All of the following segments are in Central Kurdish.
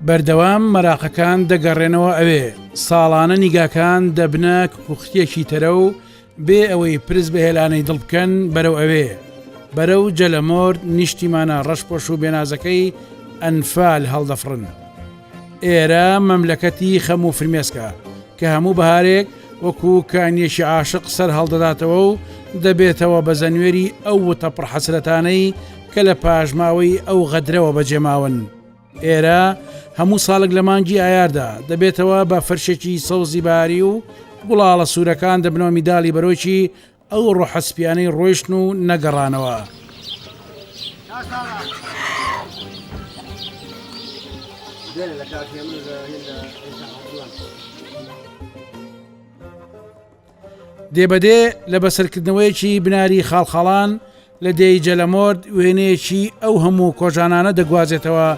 بەردەوام مەراقەکان دەگەڕێنەوە ئەوێ ساڵانە نیگاکان دەبنە کوختیەکی تەرە و بێ ئەوەی پرس بە هێلانەی دڵ بکەن بەرەو ئەوێ بەرەو جەلەمۆرد نیشتیمانە ڕەشپۆش و بێنازەکەی ئەنفال هەڵدەفرن. ئێرە مەملەکەتی خەم و فرمێسکە کە هەموو بەهارێک وەکو کانیەشی عاشق سەر هەڵدەداتەوە و دەبێتەوە بە زەنوێری ئەو وتە پڕحەسرەتانەی کە لە پاژماوەی ئەو غەدرەوە بەجێماون. ئێرە هەموو ساڵک لە مانگی ئایاردا دەبێتەوە بە فەرشێکی سەوزی باری و گوڵاڵە سوورەکان دەبنەوە میداڵی بەرۆکی ئەو ڕۆحەسپیانەی ڕۆیشتن و نەگەڕانەوە. دێبەدێ لە بەسەرکردنەوەیەکی بناری خاڵخاڵان لە دێی جەلەمۆرد وێنەیەکی ئەو هەموو کۆژانانە دەگوازێتەوە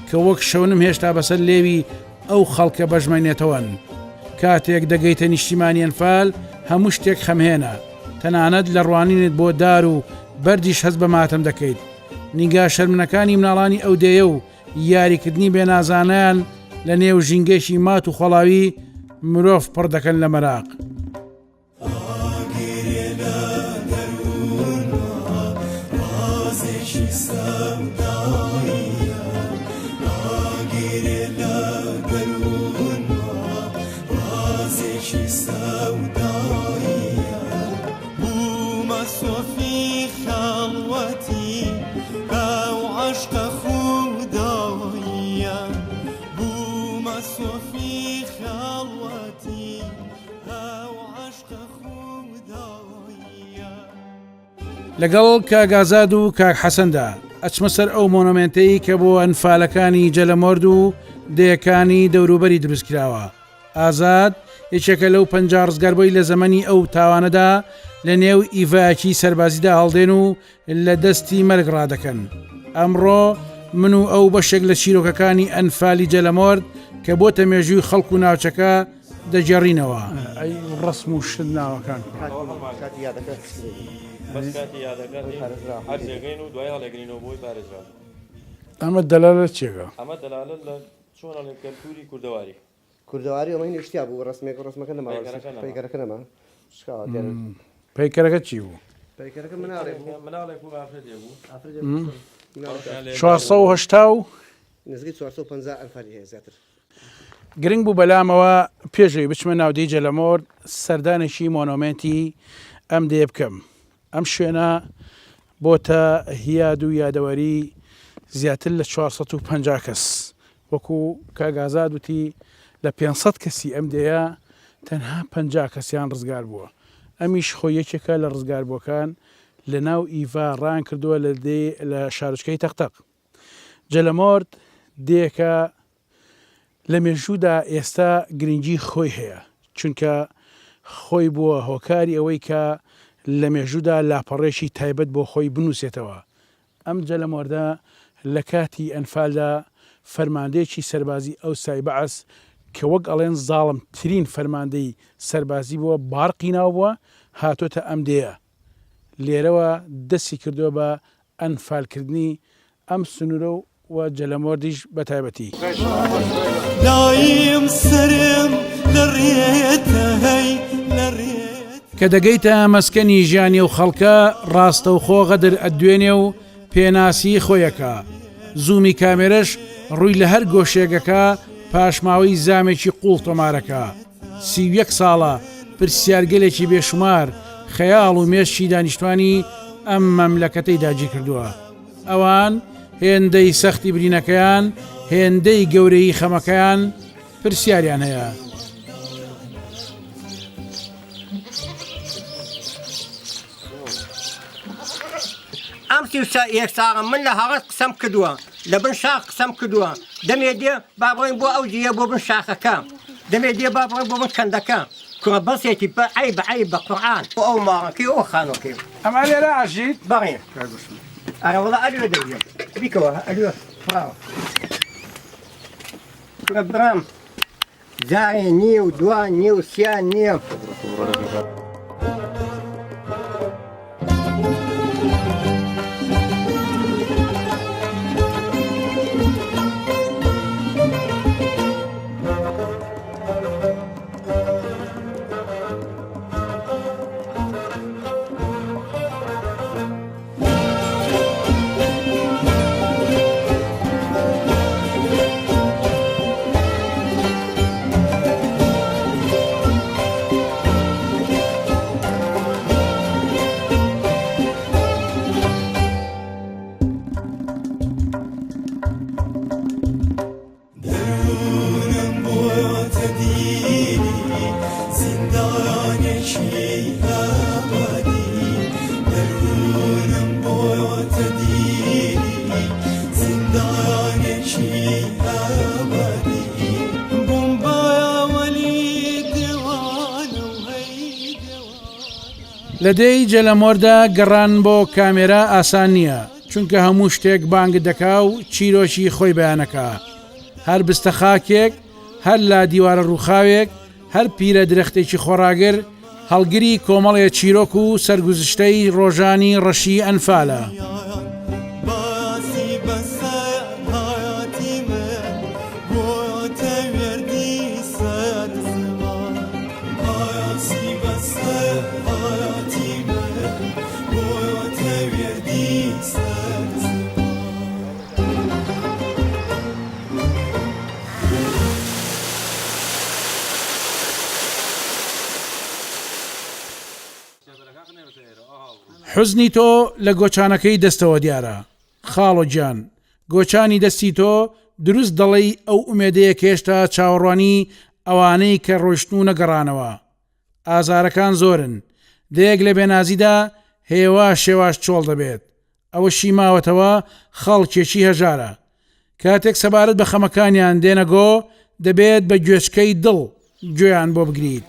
کە وەک شەونم هێشتا بەسەر لێوی ئەو خەڵکە بەژمێنێتەوەن. کاتێک دەگەیتە نیشتیمانی ئەنفال هەموو شتێک خەمهێنە تەنانەت لە ڕوانینت بۆ دار و بەردیش هەست بە ماتەم دەکەیت. نیگا شەرمنەکانی مناڵانی ئەو دێیە و یاریکردنی بێنازانیان لە نێو ژینگەشی مات و خۆڵاوی مرۆڤ پڕ دەکەن لە مەراق. لەگەڵ کاگازاد و کاک حەسەندا ئەچمە سەر ئەو مۆنۆمنتەی کە بۆ ئەنفالەکانی جەلەمۆرد و دەیەکانی دەوروبەری دروستکراوە. ئازاد یەکێکە لەو 50 ڕزگاربووی لە زەمەنی ئەو تاوانەدا لە نێو ئیڤایەکی سەربازیدا هەڵدێن و لە دەستی مەرگ ڕادەکەن. ئەمڕۆ من و ئەو بەشێک لە چیرۆکەکانی ئەنفالی جەلەمۆرد کە بۆ تەمێژووی خەڵک و ناوچەکە دەجێڕینەوە. ئەی ڕسم و شت ناوەکان ئەمە دەلالە چێگە؟ ئەمە دەلالە لە چۆنە لە کەلتوری کوردەواری کوردەواری ئەمە نیشتیا بوو ڕسمێک ڕسمەکە نەما پەیکەرەکە نەما پەیکەرەکە چی بوو؟ پەیکەرەکە مناڵێک بوو ئافرەتێک بوو 480 نزیک 450 ئەنفالی هەیە زیاتر. گرنگ بوو بەلامەوە پێشەوەی بچمە ناودەی جەلەمۆرد سەردانێکی مۆنۆمنتی ئەم دێ بکەم. ئەم شوێنە بۆتە هیاد و یادەوەری زیاتر لە 450 کەس وەکو کاگازاد وتی لە 500 کەسی ئەم دەیە تەنها 50 کەسیان ڕزگار بووە. ئەمیش خۆ یەکێکە لە ڕزگاربووەکان لە ناو ئیڤا ڕان کردووە لە شارچکەی تەختەق. جەلەمۆرد دێکە لە مێژوودا ئێستا گرنگی خۆی هەیە چونکە خۆی بووە هۆکاری ئەوەی کە لە مێژوودا لاپەڕێکی تایبەت بۆ خۆی بنووسێتەوە. ئەم جەلەمۆردە لە کاتی ئەنفالدا فەرماندەیەکی سەربازی ئەو سایبعس کە وەک ئەڵێن زاڵم ترین فەرماندەی سەربازی بووە بارقی ناو بووە هاتۆتە ئەم دێە. لێرەوە دەستی کردووە بە ئەنفالکردنی ئەم سنوورە و جەلەمۆردیش بە تایبەتی. کە دەگەیتە مەسکەنی ژیانی و خەڵکە ڕاستە و خۆ غەدر ئەدوێنێ و پێناسی خۆیەکە. زوومی کامێرەش ڕووی لە هەر گۆشێگەکە پاشماوەی زامێکی قوڵ تۆمارەکە. 31 ساڵە پرسیارگەلێکی بێشمار خەیاڵ و مێشتی دانیشتوانی ئەم مەملەکەتەی داگیر کردووە. ئەوان هێندەی سەختی برینەکەیان هێندەی گەورەی خەمەکەیان پرسیاریان هەیە. ئەم یەک ساغم من لە هەڵەت قسەم کردووە لە بن شاخ قسەم کردووە دەمێ دێ با بڕۆین بۆ ئەو جێ بۆ بن شاخەکە دەمێ دێ با بڕۆین بۆ بن کەندەکە کوڕە بەسێکی بە عیب بە قورئان بۆ ئەو ماڵەکەی ئەو خانۆکەی ئەمە لێرە ئاژیت بەڵێ ئەرە وەڵا ئەلوێ دەوێت بیکەوە ئەلوێ فراوە کوڕە برام جارێ نییە و دوان نییە و سیان نییە. لە دەی جەلەمۆردا گەڕان بۆ کامێرا ئاسان نییە چونکە هەموو شتێک بانگ دەکا و چیرۆکی خۆی بەیانەکە هەر بستە خاکێک هەر لا دیوارە ڕووخاوێک هەر پیرە درەختێکی خۆڕاگر هەڵگری کۆمەڵێ چیرۆک و سەرگوزشتەی ڕۆژانی ڕەشی ئەنفالە. حوزنی تۆ لە گۆچانەکەی دەستەوە دیارە خاڵۆ گیان گۆچانی دەستی تۆ دروست دەڵێی ئەو ئومێدەیە کێشتا چاوەڕوانی ئەوانەی کە ڕۆیشتن و نەگەڕانەوە ئازارەکان زۆرن دەیەک لە بێنازیدا هێوا شێواش چۆڵ دەبێت ئەوە شیماوەتەوە خەڵکێکی هەژارە کاتێک سەبارەت بە خەمەکانیان دێنەگۆ دەبێت بە گوێچکەی دڵ گوێیان بۆ بگریت.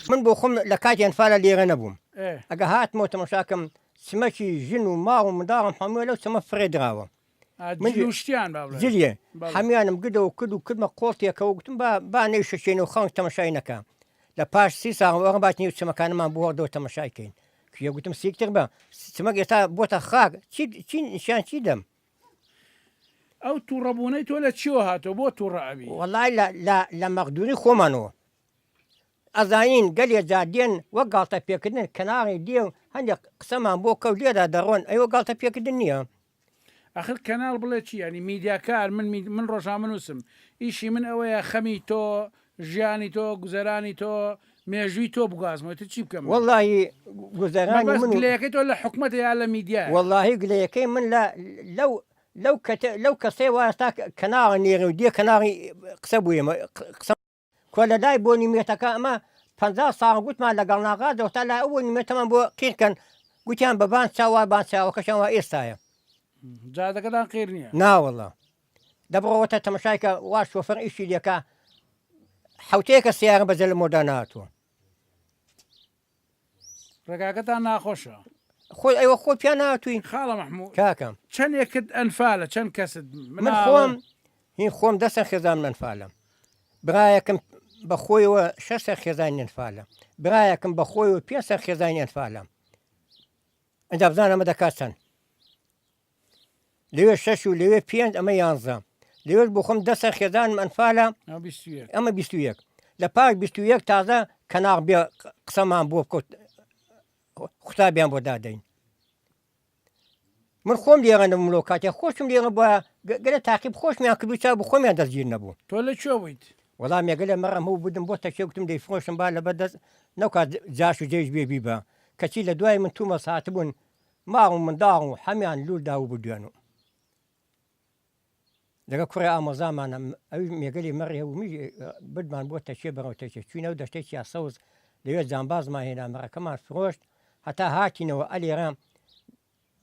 من بۆ خۆم لە کاتی ئەنفالە لێرە نەبووم ئەگە هاتمەوە تەماشاکەم سمەکی ژن و ماڵ و منداڵم هەمووە لەو سەمە فرێدراوە جلیە هەمیانم گدەوە کرد و کردمە قۆڵتێکە و گوتم با نەی شەشێنە و خەڵک تەماشای نەکە لە پاش 30 ساڵ وەڕە باتنی و چمەکانمان بۆ هەردەوە تەماشایکەین کوێ گوتم سیکتر بە سمەک ئێستا بۆتە خاک چی نیشان چی دەم ئەو تووڕەبوونەی تۆ لە چیوە هاتەوە بۆ تووڕەبی وەڵای لە مەغدوری خۆمانەوە ئەزانین گەلێ جادێن وەک گاڵتە پێکردن کەناڕی دێ و هەندێک قسەمان بۆ کەوت لێدا دەڕۆن ئەوە گاڵتە پێکردن نییە ئەخر کەناڵ بڵێ چی ینی میدیاکار من ڕۆژان منووسم ئیشی من ئەوەیە خەمی تۆ ژیانی تۆ گوزەرانی تۆ مێژووی تۆ بگازمەوە چی بکەم وەڵی گوزەرانی من گلەکەی تۆ لە حکومەت یا لە میدیا وەڵی گلەکەی من لەو کەسێ واستا کەناڵە نێڕ و دیێ کەناڵی قسە بوویمە قسە کۆ لە لای بۆ نیمێتەکە ئەمە 50 ساڵ گوتمان لەگەڵ ناغادەوە تا لای ئەوە نیمێتەمان بۆ قیرکەن گوتیان بەبان چاوا بان چاوەکەشان وا ئێستاە جادەکەدان قیر نییە ناوەڵە دەبڕەوەتە تەمەشایکە وا شۆفەر ئیشی لێکە حوتەیەکە سیارە بەجە لە مۆدا نهاتووە ڕێگاکەتان ناخۆشە خۆی ئەوە خۆ پیان ناتوین خاڵە مەحموود کاکەم چەندێکت ئەنفالە چەند کەست من خۆم هین خۆم دەسەر خێزان ئەنفالە برایەکەم بە خۆیەوە 6 خێزانی ئەنفالە برایەکەم بە خۆیەوە 5 خێزانی ئەنفالە ئەنجا بزانە ئەمە دەکات چەند لەوێ 6 و لەوێ 5 ئەمە 11 لەوێش بۆ خۆم 10 خێزانم ئەنفالە ئەمە 21 لە پاش 21 تازە کەناغ بێ قسەمان بۆ بکەوت قوتابیان بۆ دادەین من خۆم لێرە نەبووم لەو کاتێ خۆشم لێرە بە گەلە تاقیب خۆشمیان کردو چا بۆ خۆمیان دەستگیر نەبوو تۆ لە کوێ بوویت وەڵام ێگەلە مەڕەم هەوو بدم بۆ تەکێوتم دەیفرۆشم با لەبەر دەست نەوکات جاش و جێش بێبی بە کەچی لە دوای من تومە ساعت بوون ماڵ و منداڵ و هەمیان لووردا و بدوێن و لەگە کوڕی ئامۆزامانە ئەوی مێگەلی مەڕی هەبوو میژ بدمان بۆ تەکێ بەڕەوە تەکێ چوینەوە دەشتێکی یاسەوز لەوێ جانبازمان هێنا مەڕەکەمان فرۆشت هەتا هاتینەوە ئەلێرە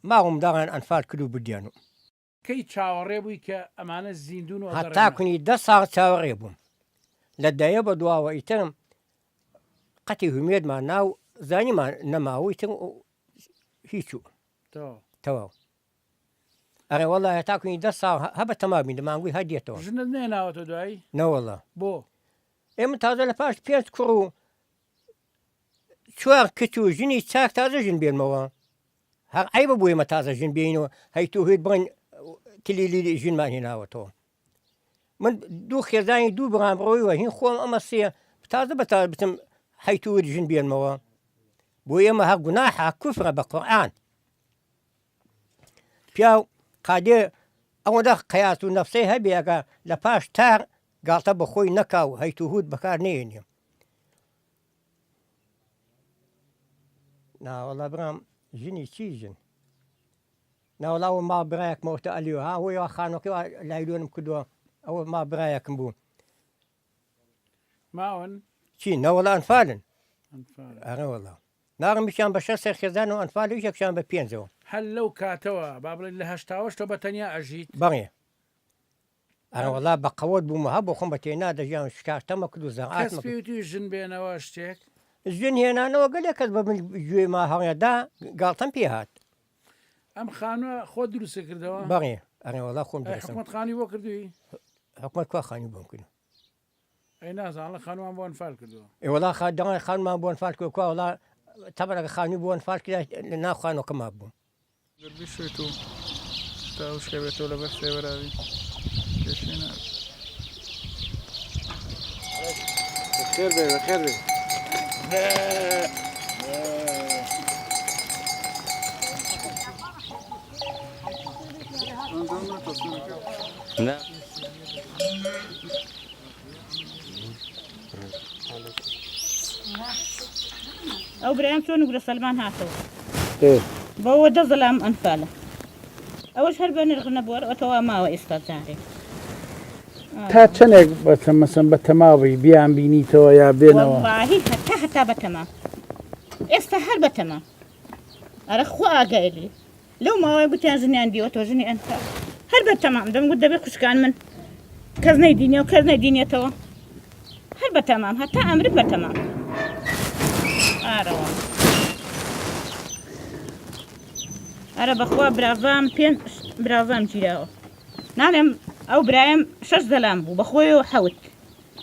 ماڵ و منداڵیان ئەنفال کرد و بدێن و کەی چاوەڕێ بووی کە ئەمانە زیندون و هەتا کونی 10 ساڵ چاوەڕێ بووم لە دایە بە دواوە ئیترم قەتی هومێدمان ناو زانیمان نەماوە ئیتر هیچوو تەواو ئەرێ وەڵا هەتا کونی 10 ساڵ هەبە تەمابین دەمانگوی هەدێتەوە ژنت نێناوەتە دوایی نەوەڵا بۆ ئێمە تازە لە پاش 5 کوڕ و 4 کچ و ژنی چاک تازە ژن بێنمەوە هەر عیبە بوو ئێمە تازە ژن بێنەوە هەیتو هێت بڕین کلیلی ژنمان هێناوەتەوە من دوو خێزانی دوو بڕامڕۆیوە هین خۆم ئەمە سێ تازە بە تا بتم هەیتووت ژن بێنمەوە بۆ ئێمە هەر گوناحە کوفرە بە قورئان پیاو قادێ ئەوەندە قەیاس و نەفسەی هەبێگە لە پاش تار گاڵتە بە خۆی نەکا و هەیتوهوت بەکار نێنێ ناوەڵا برام ژنی چی ژن ناوەڵاوە ما برایەکمەوەتە ئەلیوە ها هۆی خانۆکەی لایلۆنم کردووە ئەوە ما برایەکم بوو ماون چی نەوەڵا ئەنفالن ئەرەوەڵا ناڕم بشیان بە 6 خێزان و ئەنفال یەکشان بە 5ەوە هەل لەو کاتەوە با بڵێن لە هەشتاوەش تۆ بە تەنیا ئەژیت بەڵێ ئەرە وەڵا بە قەوت بوومە هەبوو خۆم بە تێنا دەژیان شکارتەمە کرد و کەس زەعاتمە پێوتی ژن بێنەوە شتێک ژوێن هێنانەوە گەلێک کەس بە گوێ ما هەڵێدا گاڵتەم پێ هات ئەم خانووە خۆ دروستە کردەوە بەڵێ ئەرێ وەڵا خۆم دەسم حکومت خانی بۆ کردووی حکومەت کوا خانی بۆم کرد ئەی نازان لە خانووان بۆ ئەنفال کردووە وەڵا دەڵێ خانمان بۆن فال کرد کوا وڵا تەبەرەکە خانی بۆن فال کرد لە ناو خانەکەما بووم گەربیشێت و تا وشکە بێتەوە لە بەر سێوەراوی کێشێنە خير بيه خير بيه ئەو برایان چۆن گرە سەلمان هاتەوە ايه بەوە دەزەلام ئەنفالە ئەوەش هەر بە نرخ نەبووە ئەوتەوە ماوە ئێستا جارێ تا چەندێک بەتەمەسم بە تەماوی بیان بینیتەوە یا بێنەوە واللهی هەتا بەتەمام ئێستا هەر بەتەمام ئەرە خوا ئاگایری لەو ماوەی گوتیان ژنیان دیوەتەوە ژنی ئەنفال هەر بەتەمام دەمگوت دەبێت خوشکان من کەس نەیدینیە و کەس نەیدینێتەوە هەر بەتەمام هەتا ئەمرت بەتەمام ئارەوە ئەرە بەخوا براڤام پێنج براڤام گیراوە ناڵێم ئەو برایم 6 زەلام بوو بە خۆیەوە حەوت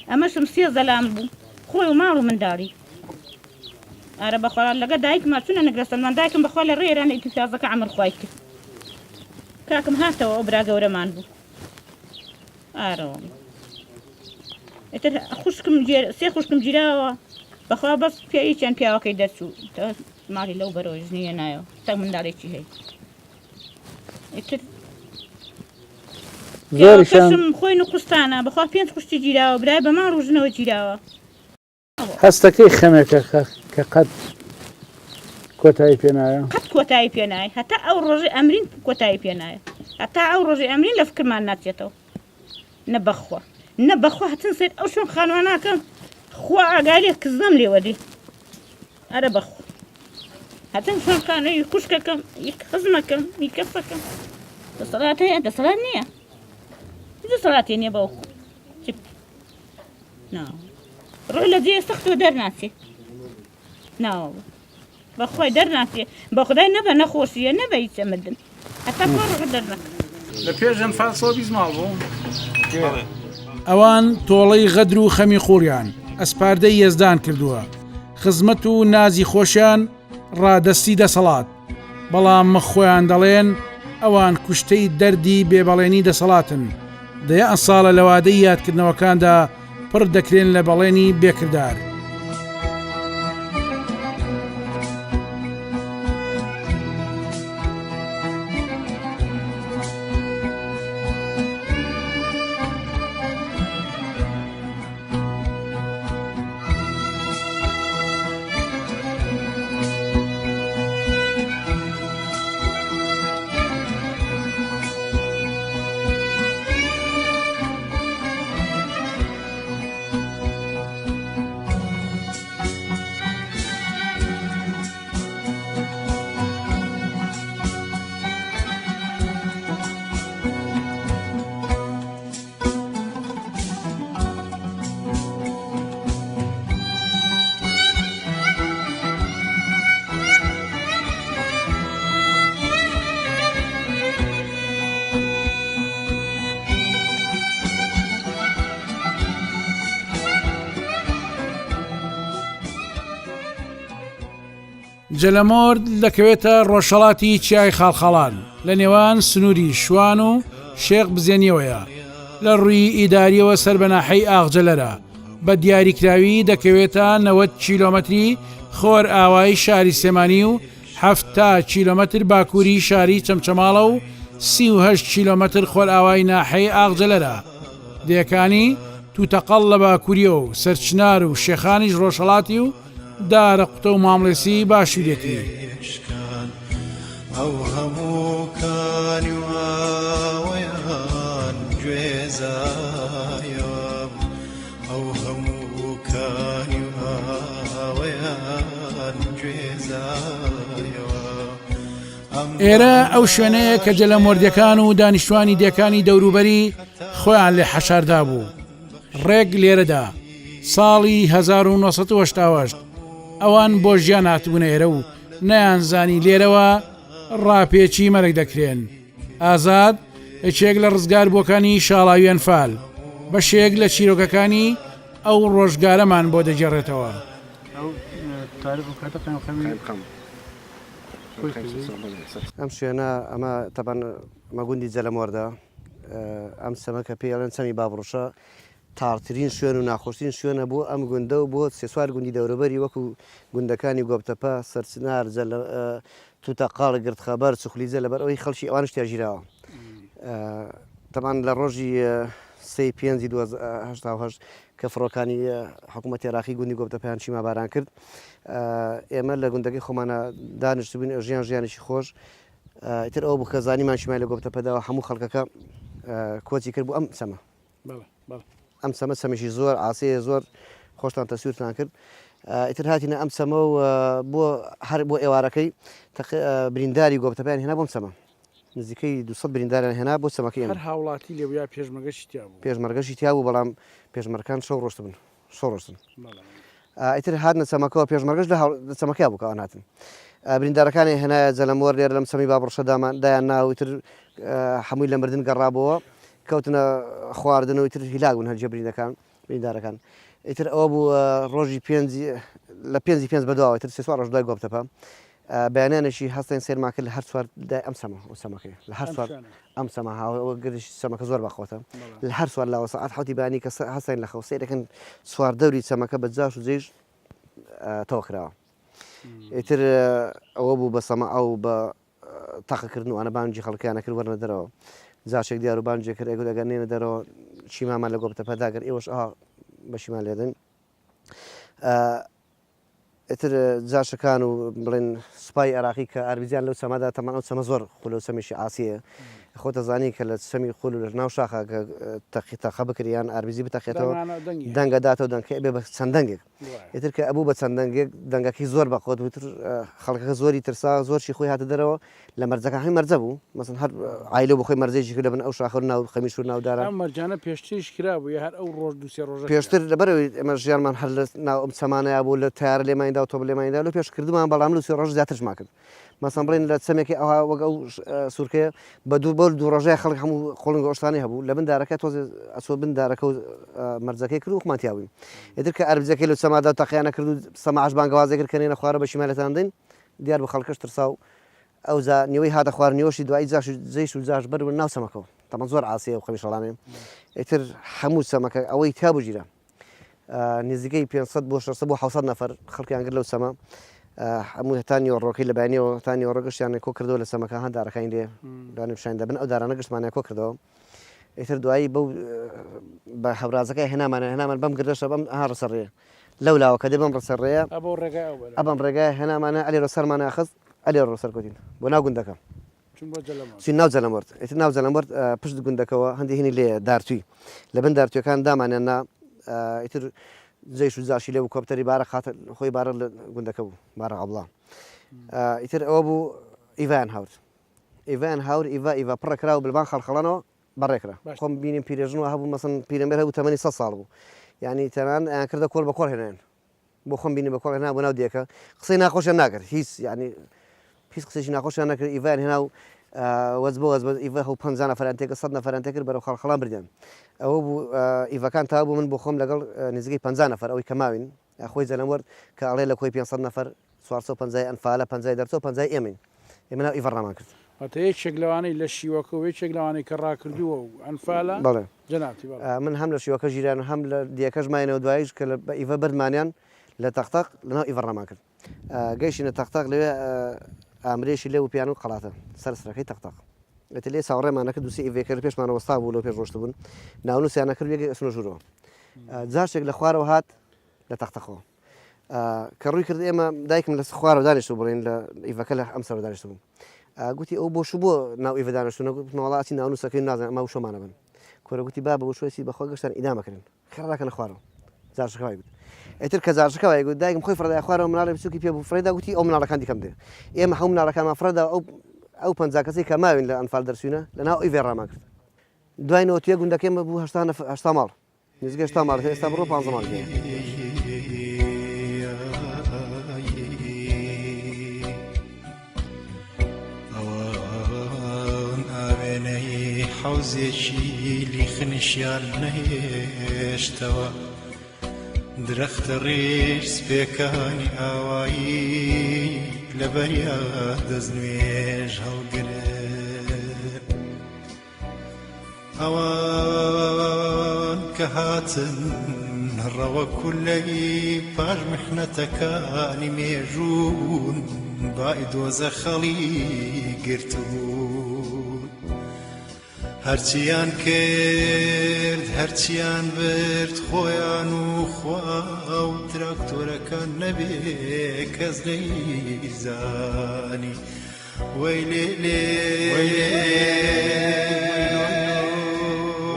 ئەمەشم 3 زەلام بوو خۆی و ماڵ و منداڵی ئارە بەخوا لەگە دایکما چونە نەگرە سەلمان دایکم بەخوا لە ڕێران ئیتیفازەکە عەمر خوای کرد کاکم هاتەوە ئەو برا گەورەمان بوو ئارەوە ئێتر خوشکم سێ خوشکم گیراوە بەخوا بەس پێی چەند پیاوەکەی دەرچوو ماڵی لەو بەرەوەی ژنیە نایەوە تا منداڵێکی هەیە ئێتر زۆریشان خۆی نوقستانە بەخوا 5 خوشتی گیراوە برای بە ماڵ ڕژنەوە گیراوە هەستەکەی خەمێکە کە قەت کۆتایی پێنایە قەت کۆتایی پێنایە هەتا ئەو ڕۆژی ئەمرین کۆتایی پێنایە هەتا ئەو ڕۆژی ئەمرین لە فکرمان ناچێتەوە نەبەخوا هەتن سێت ئەو شوێن خانواناکەم خوا ئاگالێ کزدەم لێوە دی ئەرە بەخوا هەتن شوێنخانەی خوشکەکەم خزمەکەم کەسەکەم دەسەڵات هەیە دەسەڵات نییە دەسەڵاتی نییە بەو ڕۆی لە جێ سەختەوە دەرناچێ ناوە بەخوای دەرناچێ بە خدای نەبە نەخۆشیە نەبە هیچ ئەمەدن هەتا ڕۆ دەرنەکە لە پێش ئەنفال سۆبیز ماڵ بوو ئەوان تۆڵەی غەدر و خەمی خۆریان ئەسپاردەی یەزدان کردووە خزمەت و نازی خۆشیان ڕادەستی دەسەڵات بەڵام مەخۆیان دەڵێن ئەوان کوشتەی دەردی بێبەڵێنی دەسەڵاتن دەیە ئەم ساڵە لەوادەی یادکردنەوەکاندا پڕ دەکرێن لە بەڵێنی بێکردار جەلەمۆرد دەکەوێتە ڕۆژهەڵاتی چیای خاڵخەڵان لە نێوان سنووری شوان و شێخ بزێنیەوەیە لە ڕووی ئیداریەوە سەربەناحەی ئاغجەلەرە بە دیاریکراوی دەکەوێتە 90 کیلۆمەتری خۆر ئاوایی شاری سێمانی و 70 کیلۆمەتر باکووری شاری چەمچەماڵە و 38 کیلۆمەتر خۆر ئاوای ناحەی ئاغجەلەرە دەیەکانی توتەقەڵ لە باکووریەوە و سەرچنار و شێخانیش ڕۆژهەڵاتی و دارە قوتە و مامڵێسی باشوورێتی ئەو هەمووکانی وایان گوێزایە ئەو هەمووکانی وایان گوێزایە ئەم ئێرە ئەو شوێنەیە کە جەلەمۆردیەکان و دانیشتوانی دیەکانی دەوروبەری خۆیان لێ حەشاردا بوو. ڕێک لێرەدا ساڵی 1970 ئەوان بۆ ژیان هاتبوونە ئێرە و نەیانزانی لێرەوە ڕاپێچی مەرگ دەکرێن. ئازاد هیچێک لە ڕزگار بۆکانی شاڵاوی ئەنفال بەشێک لە چیرۆکەکانی ئەو ڕۆژگارەمان بۆ دەجێڕێتەوە. ئەم شوێنە ئەمە تەبەن مەگوندی جەلەمۆردە ئەم سەمەکە پێڵێن چەمی بابڕۆشە تاڕترین شوێن و ناخۆشترین شوێنە بۆ ئەم گوندە و بۆ سێسوار گوندی دەوروبەری وەکو گوندەکانی گۆبتەپە سەرچنار توتە قاڵ گرت خەبەر چخلیجە لەبەر ئەوەی خەڵکی ئەوان شتیا ژیراوە. تەمان لە ڕۆژی 5/2018 کە فڕۆکانی حکوومەت عێراقی گوندی گۆبتەپەیان چیما باران کرد ئێمە لە گوندەکەی خۆمانە دانیشتبووین ژیانێکی خۆش ئیتر ئەو بوو کە زانیمان چیمای لە گۆبتەپەداوە هەموو خەڵکەکە کۆچی کرد بوو ئەم سەمە ئەم سەمە سەمێکی زۆر ئاسەیە زۆر خۆشتان تەسویرتان کرد ئیتر هاتیینە ئەم سەمە و هەر بۆ ئێوارەکەی برینداری گۆبتەپیان هێنا بۆم سەمە نزیکەی 200 برینداران هێنا بۆ سەمەکەی هەر هاوڵاتی لێبوویا پێشمەرگەشی تیا بوو پێشمەرگەشی تیا بوو بەڵام پێشمەرگەکان شەو ڕۆشت بن ڕۆشتن ئیتر هاتنە سەمەکەەوە پێشمەرگەش لە سەمەکەی بوو کەوان هاتن بریندارەکانی هێنایە جەلەمۆر لێرە لەم سەمی بابڕۆشەدامان دایان ناوتر هەمووی لە مردن گەڕابەوە کەوتنە خواردن و ئیتر هیلاک بوون هەرجە بریندارەکان ئیتر ئەوە بوو ڕۆژی لە 5 بەدواوە ئیتر سێ ڕۆژ دوای گۆبتەپە بەیانیانێکی هەستین سێرمان کرد لە هەر سوار دای ئەم سەمە و سەمەکەی لە هەر سوار ئەم سەمە هاوە گەشت سەمەکە زۆر بەخۆتە لە هەر سوار لاوە سەعات حوتی بانی کە هەستین لە خەوسێ دەکەن سوار دەوری سەمەکە بە جاش و جێژ تەواو ئیتر ئەوە بوو بە سەمە ئەو بە تاقەکردن و ئەنەبانجی خەڵکیانە کرد وەرنە دەرەوە جاشێک دیار و بانجێ کرد ئەگو دەگەنێنە دەرەوە چیمامان لە گۆبتەپەداگەر ئێوەش بەشیمان لێدن ئیتر جاشەکان و بڵێن سوپای عێراقی کە ئاربیزیان لەو سەمادا تەمان ئەو سەمە زۆر خولە و سەمیشی ئاسیە خۆتە زانی کە لە سەمی خول و لە ناو شاخە تەخە بکریان ئاربیزی بتەخێتەوە دەنگەداتەوە دەنگکە بێ بە چەند دەنگێک ئیتر کە ئەبوو بە چەند دەنگێک دەنگەکەی زۆر بەخۆت وتر خەڵکەکە زۆری ترسا زۆرشی خۆی هاتە دەرەوە لە مەرجەکە هەمی مەرجە بوو مەسن هەر عیلە بۆ خۆی مەرجێکی کرد لەبن ئەو شاخۆر ناو خەمیش و ناودارە ئەم مەرجانە پێشتریش کرا بوو هەر ئەو ڕۆژ دوسێ ڕۆژ پێشتر لەبەرەوەی ئەمە ژیانمان هەر لە ناو ئەم سەمانەیە بوو لە تیار لێماندا و تۆ لێماندا لە پێش کردمان بەڵام لە سێ ڕۆژ زیاترشمان کرد مەسەن بڵێن لە سەمێکی ئەوها وەک ئەو سوورکەیە بە دوو ڕۆژەیە خەڵک هەموو خۆڵنگ گۆشتانی هەبوو لە بندارەکە تۆزێ ئەسۆ بندارەکە و مەرجەکەی کرد و خمانتیاوی ئیتر کە ئەربجەکەی لە سەمادا تەقییانە کرد و سەماعش بانگەوازی کرد کەنێنە خوارە بە شیمالەتان دێن دیار بە خەڵکەش ترسا و ئەو نیوەی هاتە خواردنیوەشی دوایی جێش و جاش بەر ناو سەمەکەەوە تەمە زۆر ئاسیە و خەمیشەڵانێ ئیتر هەموو سەمەکە ئەوەی تابوو ژیرە نزیکەی 500 بۆ 600 بۆ 700 نەفەر خەڵکیان کرد لەو سەمە هەموو هەتانی ڕۆکەی لە بینیەوە تانی ڕۆگەشتیانە کۆ کردەوە لە سەمەکە هەندارەکانی لێ دوانی پیشان دەبن ئەو دارانە گشتمانە کۆ کردەوە ئیتر دوایی بەو بە هەورازەکەی هێنامان بەم گردەشە بەم ڕسەڕێ لەو لاوە کە دێ بەم ڕسەڕێە ئەبم ڕێگای هێنامانە ئەلێ ڕسەرمانە ئەخست ئەلێ ڕسەر کۆتین بۆ ناو گوندەکە ناو جەلەمۆرد ئیتر ناو جەلەمۆرد پشت گوندەکەەوە هەندێک هینی لێ دارتووی لە بن دارتوەکان دامانێننا ئیتر جێش و زاشی لێ و کۆپتەری بارە خاتە خۆی بارە لە گوندەکە بوو بارە عەبڵا ئیتر ئەوە بوو ئیڤان هاور ئیڤا پڕەکرا و بلبان خەڵخەڵەنەوە بەڕێکرا خۆم بینیم پیرێژنەوە هەبوو مەسن پیرەمێر هەبوو تەمەنی 100 ساڵ بوو یعنی تەنان ئەیان کردە کۆڵ بە کۆڵ هێنێن بۆ خۆم بینی بە کۆڵ هێنا بۆ ناو دیەکە قسەی ناخۆشیان ناکرد هیچ قسێکی ناخۆشیان نەکرد ئیڤان هێنا و وەز بۆ ئیڤە هەو 50 نەفەران تێکە 100 نەفەران تێکرد بەرەو خەڵخەڵان بردیان ئەوە بوو ئیڤەکان تا بوو من بۆ خۆم لەگەڵ نزیکەی 50 نەفەر ئەوەی کەماوین خۆی جەلەمۆرد کە ئەڵێ لە کۆی 500 نەفەر 450 ئەنفالە 50 دەرچۆ 50 ئێمەین ئێمە ناو ئیڤە ڕامان کرد هەتا یەکێک لەوانەی لە شیوەکە و یەکێک لەوانەی کە ڕاکردووە و ئەنفالە بەڵێ جەنابی من هەم لە شیوەکە ژیران هەم لە دیەکەش ماینەوە دوایش کە بە ئیڤە بردمانیان لە تەختەق لەناو ئیڤە ڕامان کرد گەیشتینە تەختەق لەوێ ئامرێشی لێ و پیان و قەڵاتە سەرسەرەکەی تەختەق لێ ساوڕێمانە کرد دووسی ئیڤێکە پێشمانە وەستا بوو لەو پێش ڕۆشت بوون ناونووسیانە کرد یەکێک ئەسنە ژوورەوە جاشێک لە خوارەوە هات لە تەختەخەوە کە ڕووی کرد ئێمە دایکم لە خوارەوە دانیشت بڵێن لە ئیڤەکە لە ئەم سەرەوە دانیشت بوون گوتی ئەو بۆش بۆ ناو ئیڤە دانیشتوونە وڵاتی ناونووسەکەی نازانم ئەمە شۆمانە بن کۆرە گوتی با بە شوێسی بەخۆ گەشتان ئیدامەکردن خێڕاکەنە خوارەوە جاشەکەوای گوت ئیتر کە جاشەکەوای گوت دایکم خۆی فڕدای خوارەوە مناڵی بچووکی پێ بوو فڕێدا گوتی ئەو مناڵەکان دیکەم دێ ئێمە هەموو مناڵەکانمان فڕدا ئەو ئەو 50 کەسی کە ماوین لە ئەنفال دەرچوونە لە ناو ئیڤێ ڕاماکرد دوای نەوەتیە گوندەکەمە بوو 80 ماڵ نزیکە 80 ماڵ ئێستا بڕۆ 15 ماڵ ئەوان ئاوێنەی حەوزێکی لیخنشیان نەهێشتەوە درەختە ڕێژ سپێکانی ئاوایی لە بەریا دەستنوێژ هەڵگرت ئەوان کە هاتن ڕەوە کولەی پاش محنەتەکانی مێژوون بای دۆزە خەڵی گرتبوون هەرچیان کرد هەرچیان برد خۆیان و خوا و تراکتۆرەکان نەبێ کەس نەیزانی وەی لێ لێ وەی لێ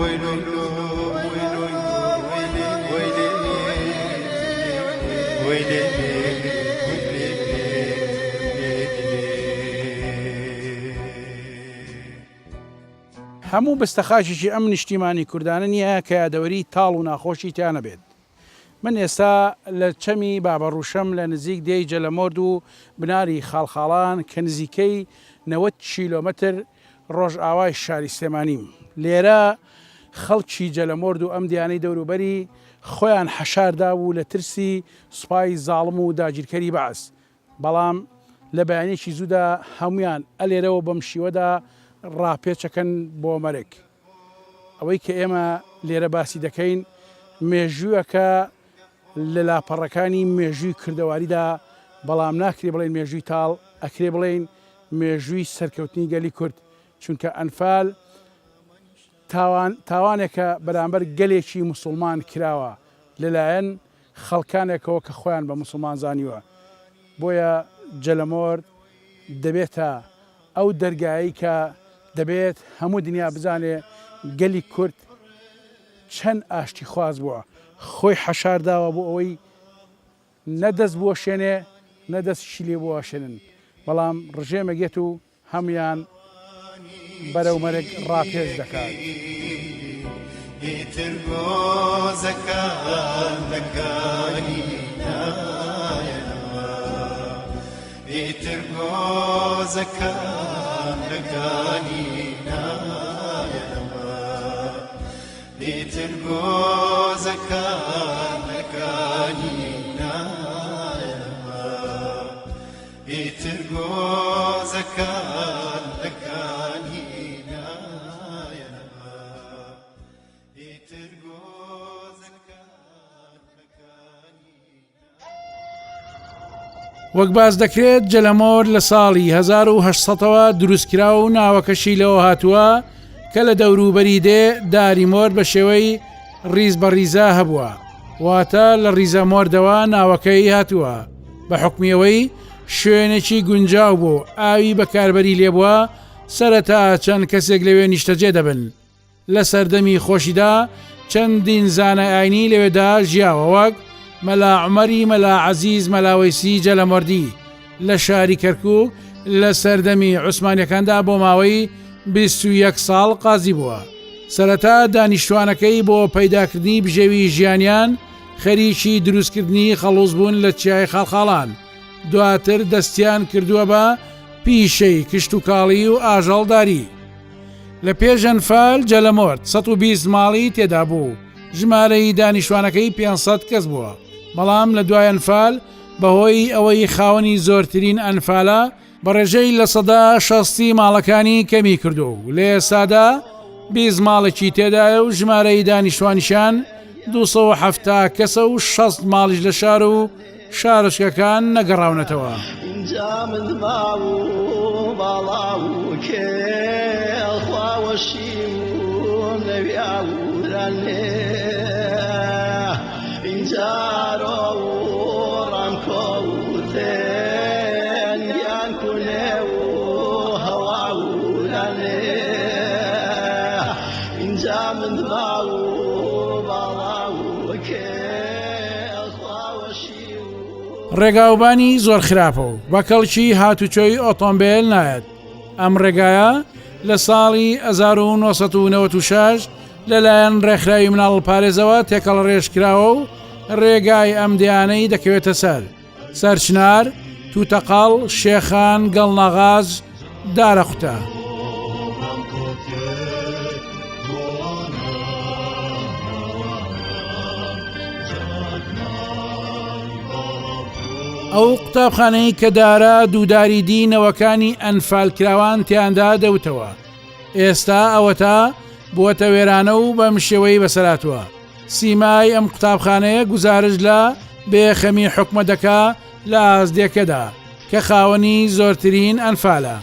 وەی لۆ لۆ وەی لۆ وەی لێ وەی لێ هەموو بەستەخاشێکی ئەم نیشتیمانی کوردانە نییە کە یادەوەری تاڵ و ناخۆشی تیانە بێت. من ئێستا لە چەمی بابەڕوشەم لە نزیک دێی جەلەمۆرد و بناری خاڵخاڵان کە نزیکەی 90 کیلۆمەتر ڕۆژئاوای شاری سلێمانیم. لێرە خەڵکی جەلەمۆرد و ئەم دیانەی دەوروبەری خۆیان حەشاردا بوو لە ترسی سوپای زاڵم و داگیرکەری بەعس. بەڵام لە بەیانێکی زوودا هەمویان ئەلێرەوە بەم شیوەدا ڕاپێچەکەن بۆ مەرگ. ئەوەی کە ئێمە لێرە باسی دەکەین مێژوویەکە لە لاپەڕەکانی مێژووی کردەواریدا بەڵام ناکرێ بڵێن مێژووی تاڵ ئەکرێ بڵێن مێژووی سەرکەوتنی گەلی کورد چونکە ئەنفال تاوانێکە بەرامبەر گەلێکی موسڵمان کراوە لەلایەن خەڵکانێکەوە کە خۆیان بە موسڵمان زانیوە. بۆیە جەلەمۆرد دەبێتە ئەو دەرگایی کە دەبێت هەموو دنیا بزانێ گەلی کورد چەند ئاشتی خواز بووە خۆی حەشارداوە بۆ ئەوەی نەدەست بووە شوێنێ نەدەستشی لێ بووە شێنن بەڵام ڕژێمەگێت و هەمویان بەرەو مەرگ ڕاپێش دەکات. ئیتر گۆزەکان لەکانی نایەنەوە ئیتر گۆزەکان لەکانی نایەنەوە ئیتر گۆزەکان لەکانی نایەنەوە ئیتر گۆزەکان لەکانی نایەنەوە ئیتر گۆزەکان لەکانی وەک باز دەکرێت جەلەمۆر لە ساڵی 1800ەوە دروستکرا و ناوەکەشی لەوە هاتووە کە لە دەوروبەری دێ داری مۆر بە شێوەی ڕیز بە ڕیزە هەبووە واتە لە ڕیزە مۆردەوە ناوەکەی هاتووە بە حکمیەوەی شوێنێکی گونجاو بوو ئاوی بەکاربەری لێبووە سەرەتا چەند کەسێک لەوێ نیشتەجێ دەبن لە سەردەمی خۆشیدا چەندین زانای ئاینی لەوێدا ژیاوە وەک مەلا عومەری مەلا عەزیز مەلاوەیسی جەلەمۆردی لە شاری کەرکووک لە سەردەمی عوسمانیەکاندا بۆ ماوەی 21 ساڵ قازی بووە. سەرەتا دانیشتوانەکەی بۆ پەیداکردنی بژێوی ژیانیان خەریکی دروستکردنی خەڵوز بوون لە چیای خاڵخاڵان دواتر دەستیان کردووە بە پیشەی کشت و کاڵی و ئاژەڵداری. لە پێش ئەنفال جەلەمۆرد 120 ماڵی تێدا بوو ژمارەی دانیشتوانەکەی 500 کەس بووە بەڵام لە دوای ئەنفال بەهۆی ئەوەی خاوەنی زۆرترین ئەنفالە بە ڕێژەی لە سەدا 60 ماڵەکانی کەمی کردو و لە ئێستادا 20 ماڵێکی تێدایە و ژمارەی دانیشتوانیشان 270 کەسە و 60 ماڵیش لە شار و شارشکەکان نەگەڕاونەتەوە. اینجا من ماڵ و باڵاو و کێڵخواوەشیم و نەویاوران لێ اینجا ڕۆ و ڕامکۆوتێن یان کولێ و هەواوران لێ اینجا من ماڵ و باڵاو و کێڵخواوەشیم ڕێگاوبانی زۆر خراپە و بە کەڵکی هاتوچۆی ئۆتۆمبیل نایەت ئەم ڕێگایە لە ساڵی 1996 لەلایەن ڕێکخراوی مناڵ پارێزەوە تێکەڵ ڕێژکراوە و ڕێگای ئەم دیانەی دەکەوێتە سەرچنار، توتەقاڵ، شێخان، گەڵنەغاز، دارەخوتە. ئەو قوتابخانەی کە دارە دووداری دینەوەکانی ئەنفالکراوان تیاندا دەوتەوە. ئێستا ئەوەتە بووەتە وێرانە و بەم شێوەی بەسەراتوە. سیمای ئەم قوتابخانەیە گوزارش لە بێخەمی حکومەتەکە لە ئازدێکەدا کە خاوەنی زۆرترین ئەنفالە.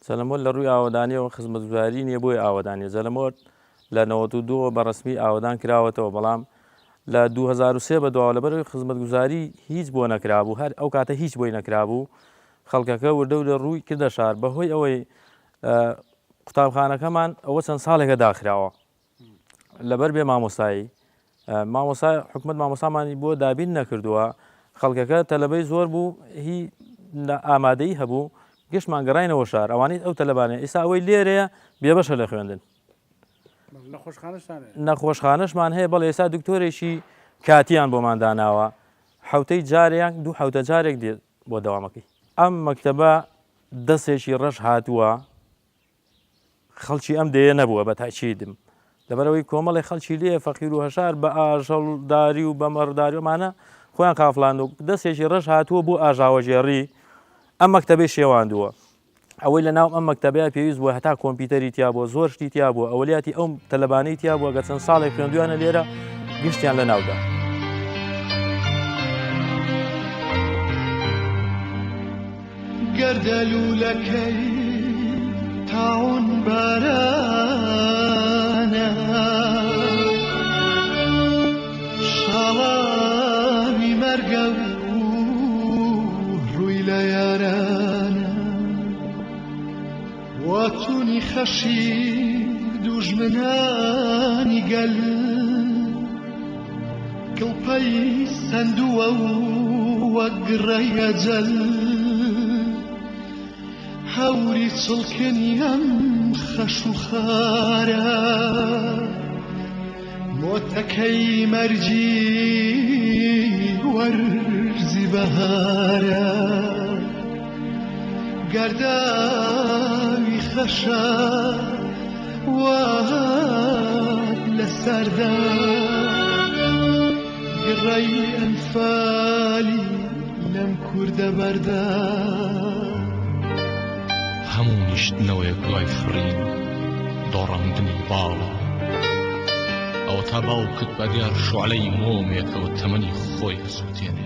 زەلەمۆر لە ڕووی ئاوەدانیەوە خزمەتگوزاری نییە بۆی ئاوەدانی. زەلەمۆر لە 92 بەڕسمی ئاوەدان کراوەتەوە، بەڵام لە 2003 بەدواوە لەبەرەوەی خزمەتگوزاری هیچ بۆ نەکرابوو، هەر ئەو کاتە هیچ بۆی نەکرابوو. خەڵکەکە وردە و لە ڕووی کردە شار بەهۆی ئەوەی قوتابخانەکەمان ئەوە چەند ساڵێکە داخراوە لەبەر بێ مامۆستایی. مامۆستا حکومت مامۆستامانی بۆ دابین نەکردووە. خەڵکەکە تەلەبەی زۆر بوو، هی ئامادەی هەبوو، گەشتمان گەڕاینەوە شار. ئەوانیت ئەو تەلەبانێ ئێستا ئەوەی لێرەیە بێبەشە لە خوێندن. نەخۆشخانەشمان هەیە، بەڵێ ئێستا دکتۆرێکی کاتیان بۆمان داناوە، حوتەی جارێک دوو حوتە جارێک دێت بۆ دەوامەکەی. ئەم مەکتەبە دەستێکی ڕەش هاتووە، خەڵکی ئەم دەیە نەبووە بە تاچیدم، لەبەرەوەی کۆمەڵی خەڵکی لێ فەقیر و هەشار بە ئاژەڵداری و بە مەڕداریۆمانە خۆیان قافڵاند و دەستێکی ڕەش هاتووە بۆ ئاژاوەژێڕی ئەم مەکتەبەی شێواندووە. ئەوەی لە ناو ئەم مەکتەبەیە پێویست بووە هەتا کۆمپیوتەری تیا بووە، زۆر شتی تیا بووە، ئەولیاتی ئەو تەلەبانەی تیا بووە گە چەند ساڵێک خوێندویانە لێرە گشتیان لە ناودا. گەردەلوولەکەی تاون بارانە شاڵاوی مەرگە و ڕووی لە یارانە واتونی خەشی دوژمنانی گەل کڵپەی سندووە و وەک گڕەیە جەل هەوری چڵکنی ئەم خەش و خارە مۆتەکەی مەرجی وەرزی بەهارە گەرداوی خەشە وات لەسەردا گڕەی ئەنفالی لەم کوردە بەردا هەموو نیشتنەوەیەک دوای فڕین دۆڕەندنی باڵە ئەوە تا باوکت بە دیار شوعلەی مۆمێکەوە تەمەنی خۆی هەسووتێنێ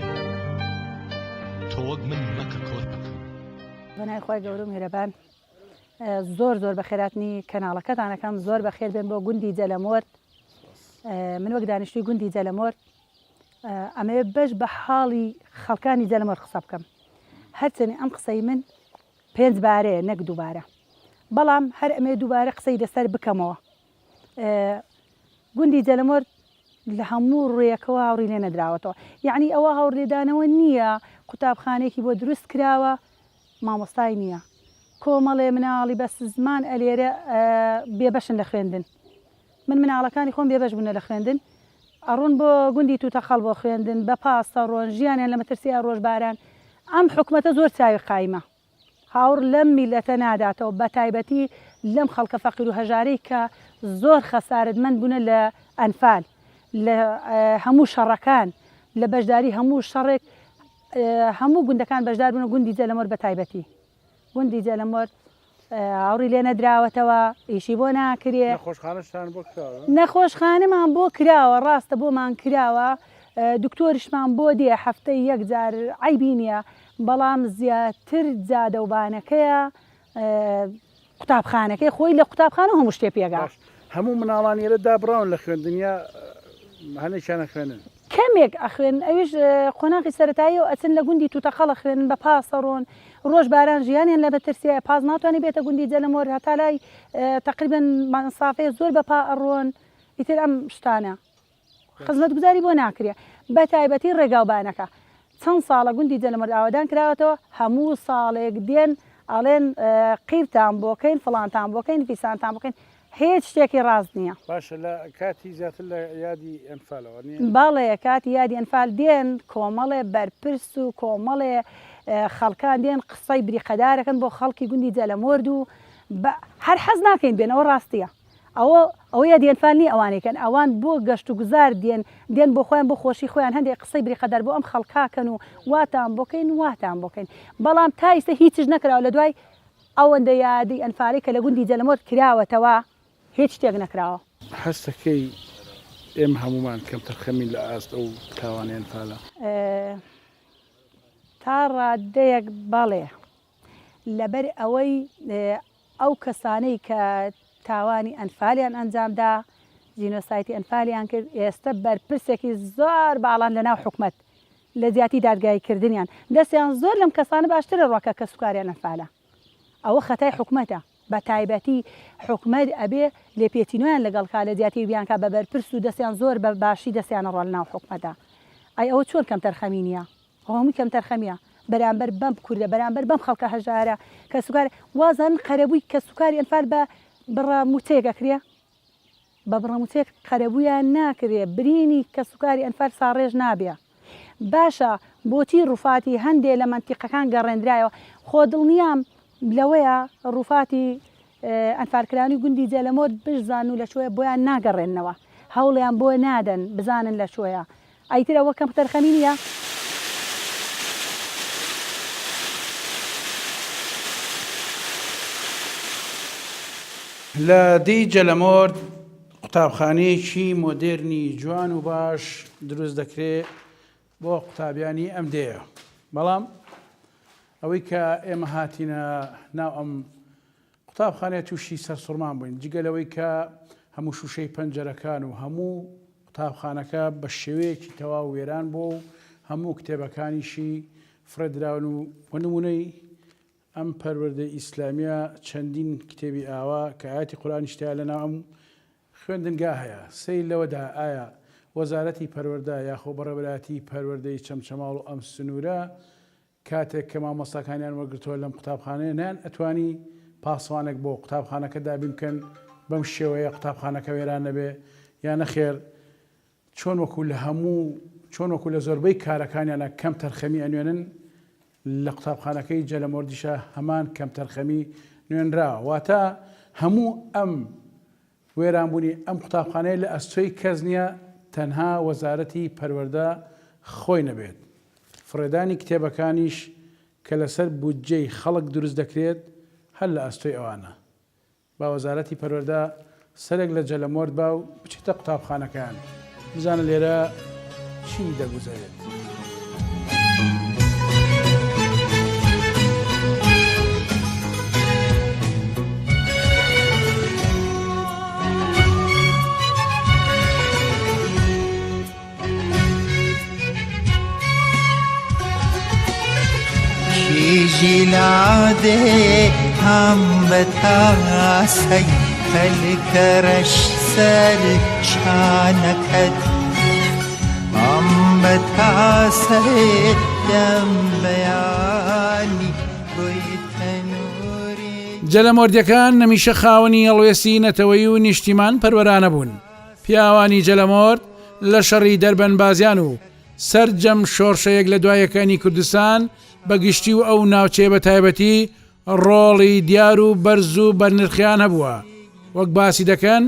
تۆ وەک من مەکە کۆر بکە. بەنای خۆی گەورە و میهرەبان، زۆر زۆر بە خێراتنی کەناڵەکەتانەکەم زۆر بەخێر بێن بۆ گوندی جەلەمۆرد. من وەک دانیشتووی گوندی جەلەمۆرد ئەمەوێ بەش بە حاڵی خەڵکانی جەلەمۆرد قسە بکەم. هەرچەنی ئەم قسەی من 5 بارەیە نەک دووبارە، بەڵام هەر ئەمێ دووبارە قسەی لەسەر بکەمەوە. گوندی جەلەمۆرد لە هەموو ڕێیەکەوە هاوڕی لێ نەدراوەتەوە، یعنی ئەوە هاوڕێدانەوە نییە قوتابخانەیەکی بۆ دروست کراوە مامۆستای نییە، کۆمەڵێ مناڵی بەس زمان ئەلێرە بێبەشن لە خوێندن. من مناڵەکانی خۆم بێبەش بوونە لە خوێندن، ئەڕۆن بۆ گوندی توتەقەڵ بۆ خوێندن بە پاسە ڕۆن ژیانیان لە مەترسیە ڕۆژباران. ئەم حکومەتە زۆر چاوی قایمە، هاوڕ لەم میلەتە ناداتەوە، بە تایبەتی لەم خەڵکە فەقیر و هەژارەی کە زۆر خەسارەتمەند بوونە لە ئەنفال، لە هەموو شەڕەکان، لە بەشداری هەموو شەڕێک هەموو گوندەکان بەشدار بوون. گوندی جەلەمۆرد بە تایبەتی گوندی جەلەمۆرد هاوڕی لێ نەدراوەتەوە، ئیشی بۆ ناکرێ. نەخۆشخانەمان بۆ کراوە، ڕاستە بۆمان کراوە، دکتۆریشمان بۆ دێ هەفتەی یەک جار عیبی نییە، بەڵام زیاتر جادەوبانەکەیە قوتابخانەکەی خۆی لە قوتابخانە هەموو شتێ پێگا. هەموو مناڵان ئێرە دابڕاون لە خوێندنیا هەنێکیان نەخوێنن. کەمێک ئەخوێن ئەویش قۆناغی سەرەتایی و ئەچن لە گوندی تووتەخەڵ خوێن بە پاسەڕۆن ڕۆژ باران ژیانیان لە بەترسیە پاس ناتوانانی بێتە گوندی جەلەمۆر هەتا لای تقریبن سافەیە زۆر بەپا ئەڕۆن ئیتر ئەم شتانە خزمەت گوزاری بۆ ناکرێ بە تایبەتی ڕێگاوبانەکە چەند ساڵە گوندی جەلەمۆر ئاوادان کراوەتەوە هەموو ساڵێک دێن ئەڵێن قیرتان بۆکەین فڵانتان بۆکەین فیسانتان بۆکەین هیچ شتێکی ڕاست نییە باشە لە کاتی زیاتر لە یادی ئەنفالەوە باڵێ کاتی یادی ئەنفال دێن کۆمەڵێ بەرپرس و کۆمەڵێ خەڵکان دێن قسەی بریقەدارەکەن بۆ خەڵکی گوندی جەلەمۆرد و هەر حەز ناکەین بێنەوە ڕاستیە ئەوە یادی ئەنفال نی ئەوانێکن ئەوان بۆ گەشت و گوزار دێن بۆ خۆیان بۆ خۆشی خۆیان هەندێک قسەی بریقەدار بۆ ئەم خەڵکاکەن و واتان بۆکەین بەڵام تا ئێستا هیچش نەکراوە لە دوای ئەوەندە یادی ئەنفالی کە لە گوندی جەلەمۆر کراوەتەوە هیچ شتێک نەکراوە هەستەکەی ئێمە هەمومان کەم تەرخەمین لە ئاست ئەو تاوانی ئەنفالە تا ڕادەیەک بەڵێ لەبەر ئەوەی ئەو کەسانەی کە تاوانی ئەنفالیان ئەنجامدا جینۆسایتی ئەنفالیان کرد ئێستا بەرپرسێکی زۆر باڵان لەناو حکومەت لە زیاتی دادگایکردنیان دەستیان زۆر لەم کەسانە باشترە ڕۆکە کە سوکاریان ئەنفالە ئەوە خەتای حکومەتە بە تایبەتی حکومەت ئەبێ لێپێتینۆیان لەگەڵ کا لە زیاتی بیانکە بە بەرپرس و دەستیان زۆر بە باشی دەستیانە ڕۆڵ ناو حکومەتە ئەی ئەوە چۆن کەم تەرخەمی نییە هەمووی کەم تەرخەمیە بەرامبەر بەم کووردە بەرامبەر بەم خەڵکە هەژارە کە سوکار وازان قەرەبووی کە سوکاری ئەنفال بە بڕەموتێکەکرێ بە بڕەموتێک قەرەبوویان ناکرێ برینی کە سوکاری ئەنفال ساڕێژ نابێ باشە بۆچی ڕووفاتی هەندێک لە منتیقەکان گەڕێنرایەوە خۆ دڵنیام لەوەیە ڕووفاتی ئەنفالکرانی گوندی جەلەمۆر بزان و لە شوێ بۆیان ناگەڕێنەوە هەوڵیان بۆ نادەن بزانن لە شوێیە ئەیتر ئەوە کەم تەرخەمی نییە لە دی جەلەمۆرد قوتابخانەیەکی مۆدێرنی جوان و باش دروست دەکرێت بۆ قوتابیانی ئەم دەیە بەڵام ئەوەی کە ئێمە هاتینە ناو ئەم قوتابخانەیە تووشی سەرسوڕمان بووین جگەلەوەی کە هەموو شوشەی پەنجەرەکان و هەموو قوتابخانەکە بە شێوەیەکی تەواو وێران بۆ و هەموو کتێبەکانیشی فرەدراون و نمونەی ئەم پەروەردەی ئیسلامیە چەندین کتێبی ئاوا کە ئاەتی قورئانیشتیا لەناو ئەم خوێندنگا هەیە سەیر لەوەدا ئایا وەزارەتی پەروەردە یاخۆ بەڕێوەبەرایەتی پەروەردەی چەمچەماڵ و ئەم سنوورە کاتێک کە مامۆستاکانیان وەرگرتووە لەم قوتابخانەیە نیان ئەتوانی پاسوانێک بۆ قوتابخانەکە دابین بکەن بەم شێوەیە قوتابخانەکە وێران نەبێ یان نەخێر چۆن وەکو لە زۆربەی کارەکانیانە کەم تەرخەمی ئەنوێنن لە قوتابخانەکەی جەلەمۆردیشە هەمان کەم تەرخەمی نوێنراوە واتە هەموو ئەم وێرانبوونی ئەم قوتابخانەیە لە ئەستۆی کەس نییە تەنها وەزارەتی پەروەردە خۆی نەبێت فرێدانی کتێبەکانیش کە لەسەر بودجەی خەڵک دروست دەکرێت هەر لە ئەستۆی ئەوانە با وەزارەتی پەروەردە سەرێک لە جەلەمۆرد با و بچێتە قوتابخانەکان بزانە لێرە چی دەگوزارێت جیلاده هم به تاسی کل کرش سر چانکد هم به تاسی دم بیانی بوی تنوری جەلەمۆردیەکان نەمیشە خاوەنی هەڵوێستی نەتەوەی و نیشتیمان پەروەرانە بوون پیاوانی جەلەمۆرد لە شەڕی دەربەنبازیان و سەرجەم شۆڕشەیەک لە دوایەکانی کوردستان بەگشتی و ئەو ناوچێ بە تایبەتی ڕۆڵی دیار و بەرز و بەرنرخیان هەبووە وەک باسی دەکەن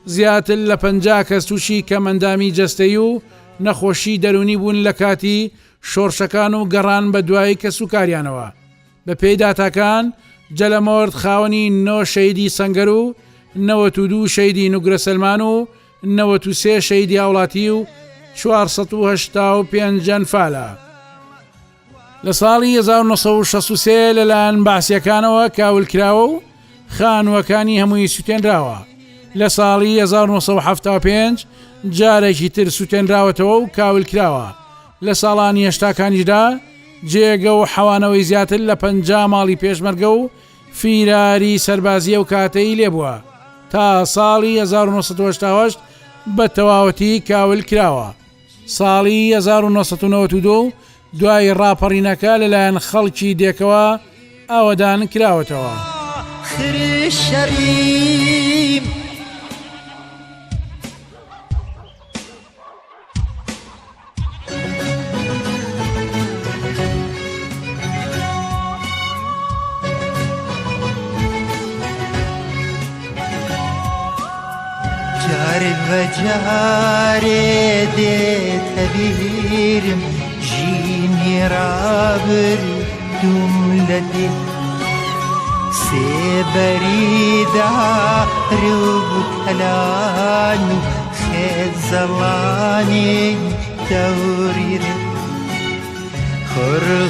زیاتر لە 50 کەس تووشی کەمەندامی جەستەیی و نەخۆشی دەرونی بوون لە کاتی شۆڕشەکان و گەڕان بە دوایی کە سوکاریانەوە بە پێی داتاکان جەلەمۆرد خاوەنی 9 شەیدی سەنگەر و 92 شەیدی نوگرە سەلمان و 93 شەیدی هاوڵاتی و 485 ئەنفالە لە ساڵی 1963 لەلایەن باسیەکانەوە کاولکراوە و خانووەکانی هەمووی سوتێنراوە لە ساڵی 1975 جارێکی تر سووتێنراوەتەوە و کاول کراوە. لە ساڵانی هێشتاکانیشدا جێگە و حەوانەوەی زیاتر لە 50 ماڵی پێشمەرگە و فیراری سەربازیە و کاتەی لێبووە تا ساڵی 1970 بە تەواوەتی کاول کراوە. ساڵی 1992 دوای ڕاپەڕینەکە لەلایەن خەڵکی دێکەوە ئاوەدان کراوەتەوە. جارێ بە جارێ دێتە بیرم ژینی ڕابردووم لە دێ سێبەریدا ڕوو کەلان و خێت زەڵانی دەوریرە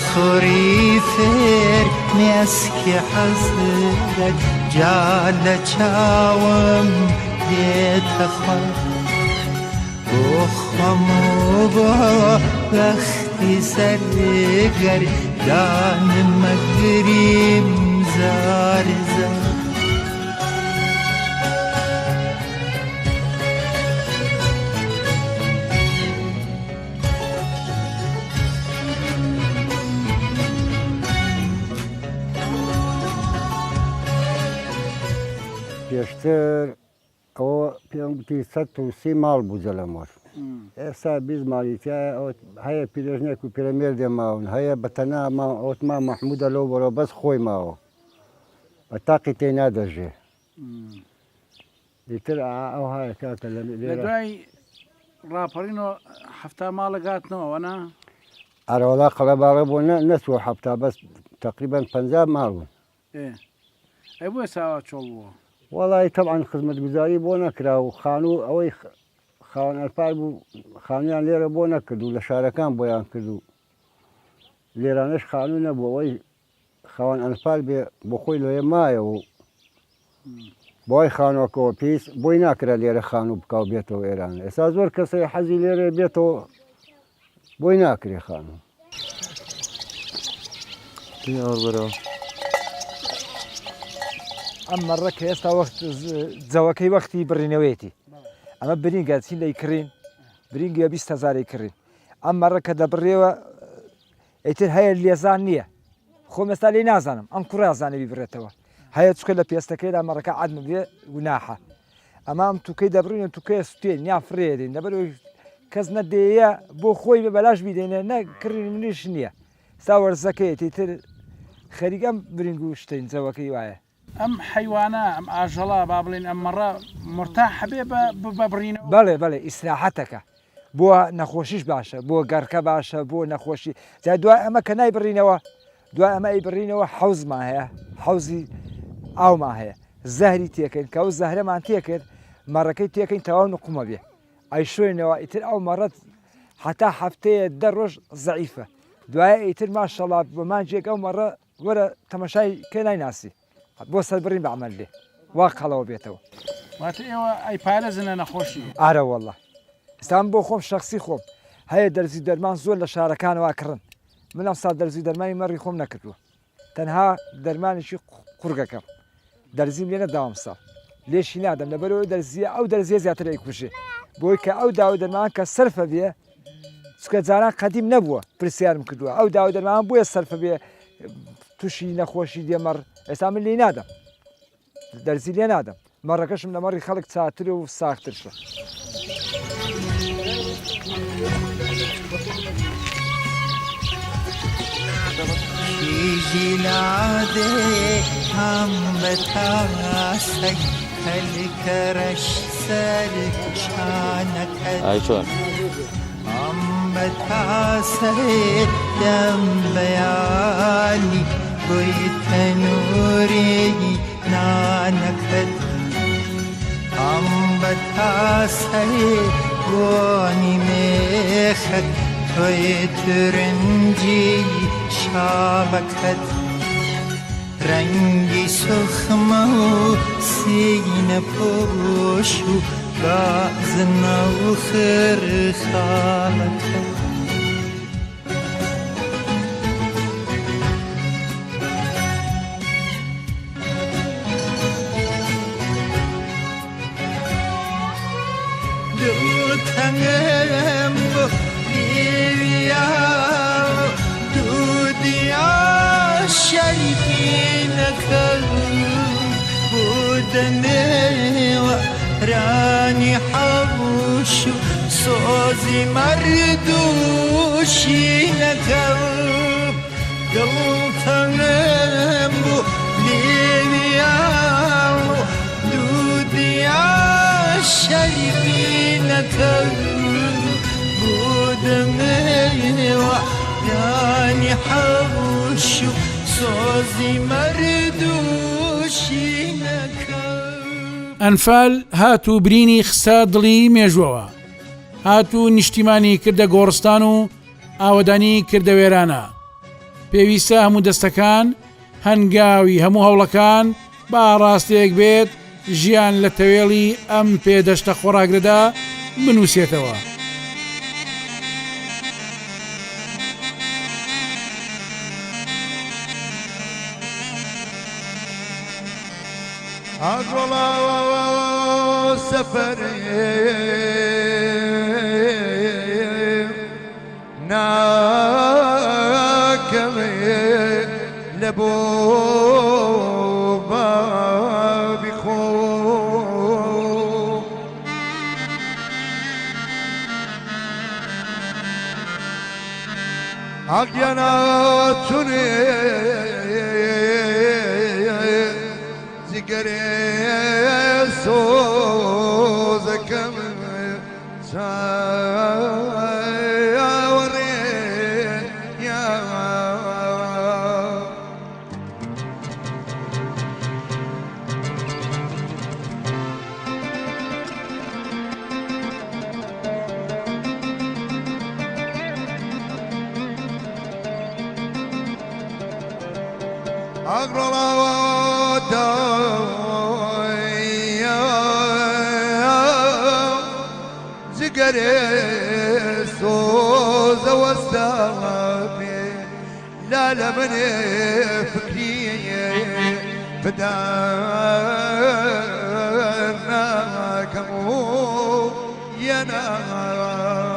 خوڕی فێر مێسکی حەزرەت جا لە چاوم دێتە خوار بۆ خەم و بۆ بەختی سەرگەردانمە گریم زار زار پێشتر ئەوە پێم گوتی 130 ماڵ بوو جەلەمۆر ئێستا 20 ماڵیتیایە ئەو هەیە پیرژنێک و پیرەمێر دێماون هەیە بەتەنیا ئەوتما مەحموودە لەو بەرەوە بەس خۆی ماوە بە تاقی تێی نادەژێ دیتر ئەو هەیە کاتە لە دوای ڕاپەڕینەوە هەفتا ماڵە گاتنەوەنا ئەرەوەڵا قەڵەباڕە بۆ نەچوە هەفتا بەس تقریبان 50 ماڵ بوون ئەی بۆ ساوا چۆڵ بووە وەڵی تەبعاً خزمەتگوزاری بۆ نەکرا و خانوو ئەوەی خاوەن ئەلپار بوو خانوویان لێرە بۆ نەکرد و لە شارەکان بۆیان کرد و لێرانەش خانوو نەبوو ئەوەی خاوەن ئەلپار بێ بۆ خۆی لێ مایە و بۆی خانووەکەەوە پێیس بۆی ناکرا لێرە خانوو بکاو بێتەوە ئێران ئێستا زۆر کەسەی حەزی لێرە بێتەوە بۆی ناکرێ خانوو ئەم مەڕە کە ئێستا جەوەکەی وەختی بڕینەوەیەتی ئەمە برینگە چین لی کڕین برینگە 20,000 کڕین ئەم مەڕە کە دەبڕێەوە ئەیتر هەیە لێزان نییە خۆم ئێستا لێ نازانم ئەم کوڕازانە بیبرێتەوە هەیە چکە لە پێستەکەیدا مەڕەکە عادم بێ گوناحە ئەمە ئەم تووکەی دەبڕینە تووکەیە سوتێن یا فرێدین لەبەرەوەی کەس نەدەیە بۆ خۆی بە بەلاش بیدێنێ نە کڕین منیش نییە ستا وەرزەکەیەتی تر خەریگەم برینگ و شتین جەوەکەی وایە ئەم حیوانە ئەم ئاژەڵا با بڵێن ئەم مەڕە مرتاح هەبێ ببڕینەوە بەڵێ بەڵێ ئیسراحەتەکە بۆ نەخۆشیش باشە بۆ گەرکە باشە بۆ نەخۆشی جا دوای ئەمە کە نایبڕینەوە دوای ئەمە ئەیبڕینەوە حەوزمان هەیە حەوزی ئاومان هەیە زەهری تێکەین کە ئەو زەهرەمان تێکرد مەڕەکەی تێکەین تەواو نقومە بێ ئەی شوێنەوە ئیتر ئەو مەڕەت حتا هەفتەیە 10 ڕۆژ زەعیفە دوایە ئیتر ماشەڵا بەمانجێک ئەو مەڕە وەرە تەمەشای کە نایناسی بۆ سەربڕین بەعمل لێ وا قەڵەوە بێتەوە واتە ئێوە ئەی پارێزنە نەخۆشی ئارە وەڵڵە ئێستان بۆ خۆم شخصی خۆم هەیە دەرزی دەرمان زۆر لە شارەکانەوە کڕن من ئەم سا دەرزی دەرمانی مەڕی خۆم نەکردووە تەنها دەرمانێکی قورگەکەم دەرزیم لێ نەداوام ساڵ لێشی نادەم لەبەرەوەی دەرزیە ئەو دەرزیە زیاتر ئەیکوژێ بۆی کە ئەو داوای دەرمان کە سەرفە بێ چکە جاران قەدیم نەبووە پرسیارم کردووە ئەو داوای دەرمان بۆیە سەرفە بێ تووشی نەخۆشی دێمەڕ ئێستا من لێ نادەم دەرزی لێ نادەم مەڕەکەشم لە مەڕی خەڵک چاتر و ساخترشە ژیلادێ هەم بە تاسەی هەلکەرەش سەر شانەکەت هەم بە تاسەی دەم بەیانی بۆی تەنووری نانەکەت هەم بە تاسەی بۆنی مێخەت تۆی ترنجی شابەکەت رنگی سخمه و سینه پوش و بازن و خرخالته دلتنم دیویا دودیا شریفی نکل بودنی و رانی حوشو سوزی مردوشی نکل دلتنم دیویا دودیا شریفی نکل بودنی و رانی حوشو سوزی مردوشی نکل ئەنفال هاتوو برینی خسا دڵی مێژوەوە هاتوو نیشتیمانی کردە گۆڕستان و ئاوەدانی کردە وێرانە پێویستە هەموو دەستەکان هەنگاوی هەموو هەوڵەکان با ڕاستەیەک بێت ژیان لە تەوێڵی ئەم پێدەشتە خۆراگرەدا بنووسێتەوە أقوى سفري ناكمي لبو بابي خو أقينا توني سوزكم ساوري يا أقرأ سوز واستغفي لا من فكري بدانا كمو ينا